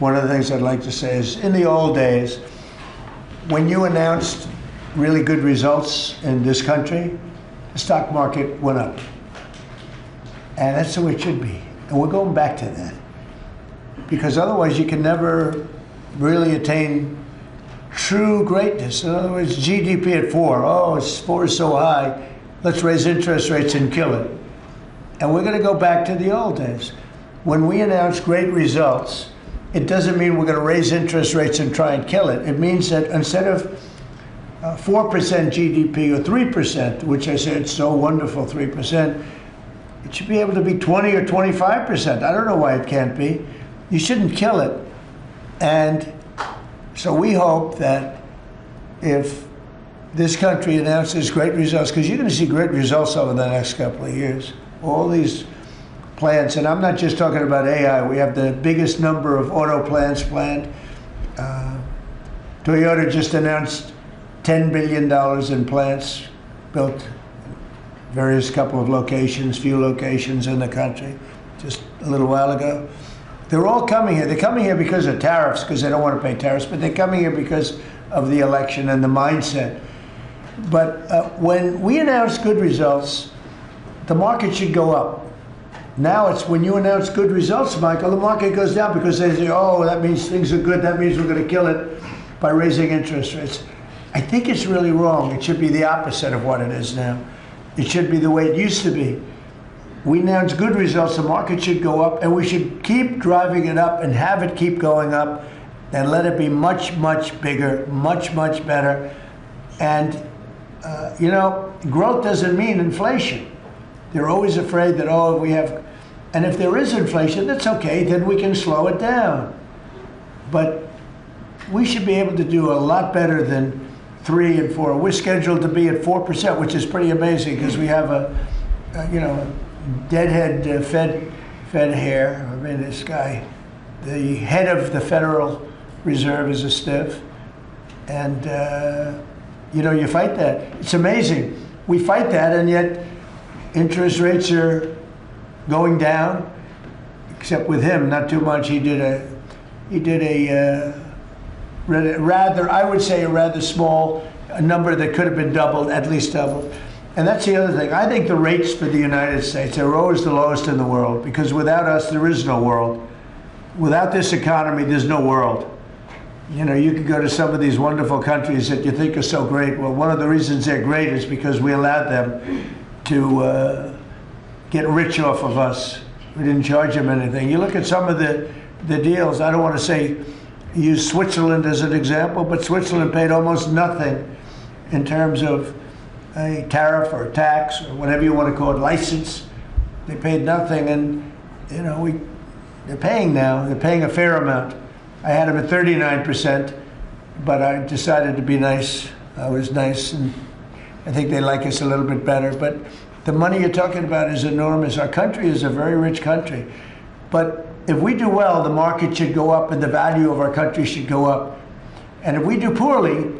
one of the things I'd like to say is, in the old days, when you announced really good results in this country, the stock market went up. And that's the way it should be. And we're going back to that. Because otherwise you can never really attain true greatness. In other words, GDP at 4. Oh, 4 is so high. Let's raise interest rates and kill it. And we're going to go back to the old days. When we announce great results, it doesn't mean we're going to raise interest rates and try and kill it. It means that instead of 4% GDP or 3%, which I said it's so wonderful, 3%, it should be able to be 20 or 25%. I don't know why it can't be. You shouldn't kill it. And so we hope that if this country announces great results, because you're going to see great results over the next couple of years, all these plants, and I'm not just talking about AI, we have the biggest number of auto plants planned. Toyota just announced $10 billion in plants built various couple of locations, few locations in the country, just a little while ago. They're all coming here. They're coming here because of tariffs, because they don't want to pay tariffs, but they're coming here because of the election and the mindset. But when we announce good results, the market should go up. Now it's when you announce good results, Michael, the market goes down because they say, oh, that means things are good. That means we're going to kill it by raising interest rates. I think it's really wrong. It should be the opposite of what it is now. It should be the way it used to be. We announce good results, the market should go up, and we should keep driving it up and have it keep going up and let it be much, much bigger, much, much better. And, growth doesn't mean inflation. They're always afraid that, oh, we have, and if there is inflation, that's okay, then we can slow it down. But we should be able to do a lot better than 3 and 4. We're scheduled to be at 4%, which is pretty amazing because we have a deadhead Fed hair. I mean, this guy, the head of the Federal Reserve is a stiff. And, you fight that. It's amazing. We fight that, and yet interest rates are going down, except with him, not too much. He did a rather, I would say, a rather small number that could have been doubled, at least doubled. And that's the other thing. I think the rates for the United States are always the lowest in the world, because without us, there is no world. Without this economy, there's no world. You could go to some of these wonderful countries that you think are so great. Well, one of the reasons they're great is because we allowed them to get rich off of us. We didn't charge them anything. You look at some of the deals, I don't want to use Switzerland as an example, but Switzerland paid almost nothing in terms of a tariff or a tax or whatever you want to call it, license. They paid nothing, and they're paying now. They're paying a fair amount. I had them at 39%, but I decided to be nice. I was nice, and I think they like us a little bit better. But the money you're talking about is enormous. Our country is a very rich country. But if we do well, the market should go up and the value of our country should go up. And if we do poorly,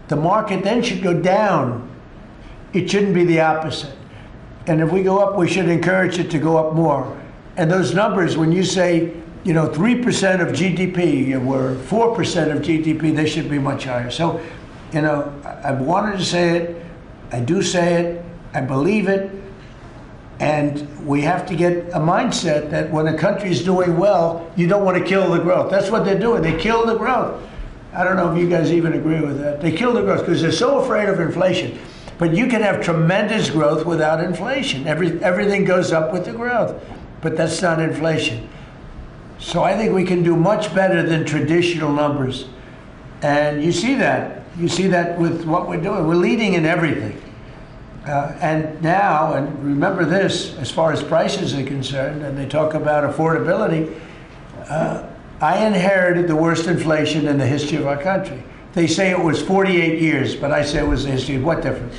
the market then should go down. It shouldn't be the opposite. And if we go up, we should encourage it to go up more. And those numbers, when you say, 3% of GDP or 4% of GDP, they should be much higher. So, I wanted to say it. I do say it. I believe it. And we have to get a mindset that when a country is doing well, you don't want to kill the growth. That's what they're doing. They kill the growth. I don't know if you guys even agree with that. They kill the growth because they're so afraid of inflation. But you can have tremendous growth without inflation. Everything goes up with the growth. But that's not inflation. So I think we can do much better than traditional numbers. And you see that. You see that with what we're doing. We're leading in everything. And now, and remember this, as far as prices are concerned, and they talk about affordability, I inherited the worst inflation in the history of our country. They say it was 48 years, but I say it was the history. What difference?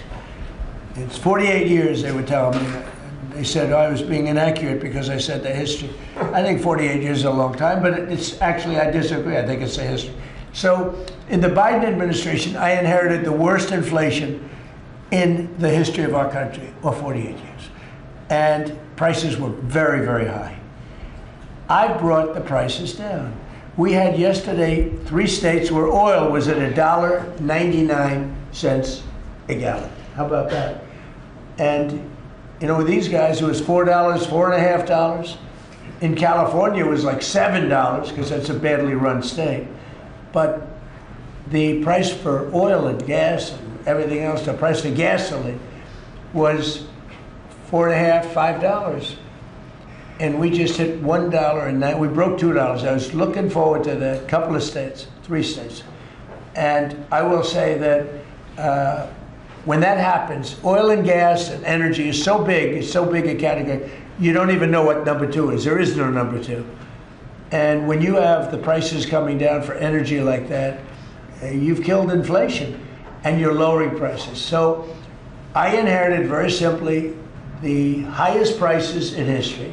It's 48 years, they were telling me. They said I was being inaccurate because I said the history. I think 48 years is a long time, but it's actually, I disagree. I think it's the history. So in the Biden administration, I inherited the worst inflation in the history of our country, or 48 years. And prices were very, very high. I brought the prices down. We had yesterday 3 states where oil was at $1.99 a gallon. How about that? And you know, with these guys, it was $4, $4.50. In California, it was like $7 because that's a badly run state. But the price for oil and gas and everything else, the price for gasoline was $4.50, $5. And we just hit $1.09. We broke $2. I was looking forward to that. Couple of states, 3 states. And I will say that when that happens, oil and gas and energy is so big, it's so big a category, you don't even know what number 2 is. There is no number 2. And when you have the prices coming down for energy like that, you've killed inflation and you're lowering prices. So I inherited very simply the highest prices in history,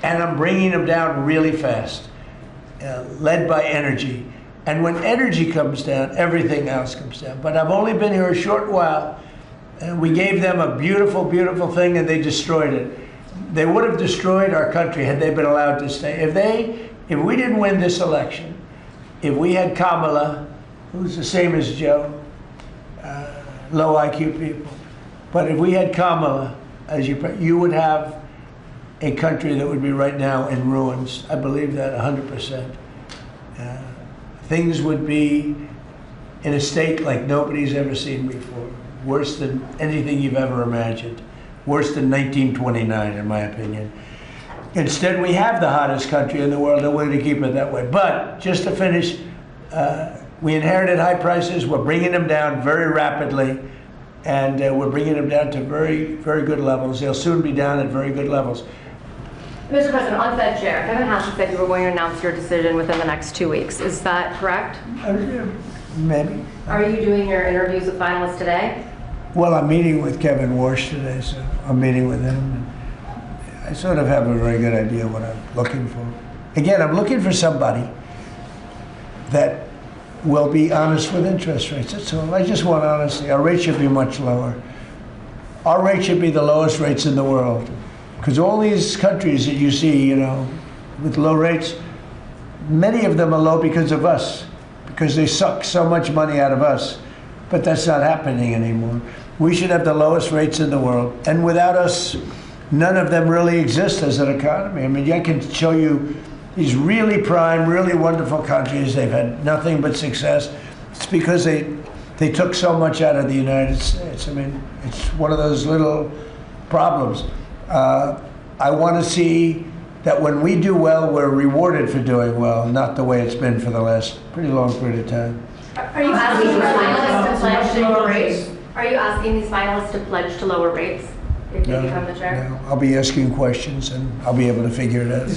and I'm bringing them down really fast, led by energy. And when energy comes down, everything else comes down. But I've only been here a short while, and we gave them a beautiful, beautiful thing, and they destroyed it. They would have destroyed our country had they been allowed to stay. If we didn't win this election, if we had Kamala, who's the same as Joe, low IQ people, but if we had Kamala, you would have a country that would be right now in ruins. I believe that 100%. Things would be in a state like nobody's ever seen before. Worse than anything you've ever imagined. Worse than 1929, in my opinion. Instead, we have the hottest country in the world, and we're going to keep it that way. But just to finish, we inherited high prices. We're bringing them down very rapidly, and we're bringing them down to very, very good levels. They'll soon be down at very good levels. Mr. President, on Fed Chair, Kevin Hassett said you were going to announce your decision within the next 2 weeks. Is that correct? Maybe. Are you doing your interviews with finalists today? Well, I'm meeting with Kevin Warsh today, so I'm meeting with him. I sort of have a very good idea what I'm looking for. Again, I'm looking for somebody that will be honest with interest rates. That's all. I just want honesty. Our rates should be much lower. Our rate should be the lowest rates in the world. Because all these countries that you see, you know, with low rates, many of them are low because of us, because they suck so much money out of us. But that's not happening anymore. We should have the lowest rates in the world. And without us, none of them really exist as an economy. I mean, I can show you these really prime, really wonderful countries. They've had nothing but success. It's because they took so much out of the United States. I mean, it's one of those little problems. I want to see that when we do well, we're rewarded for doing well, not the way it's been for the last pretty long period of time. Are you asking these finalists to pledge to lower rates? Are you asking these finalists to pledge to lower rates if you become the chair? No, I'll be asking questions and I'll be able to figure it out.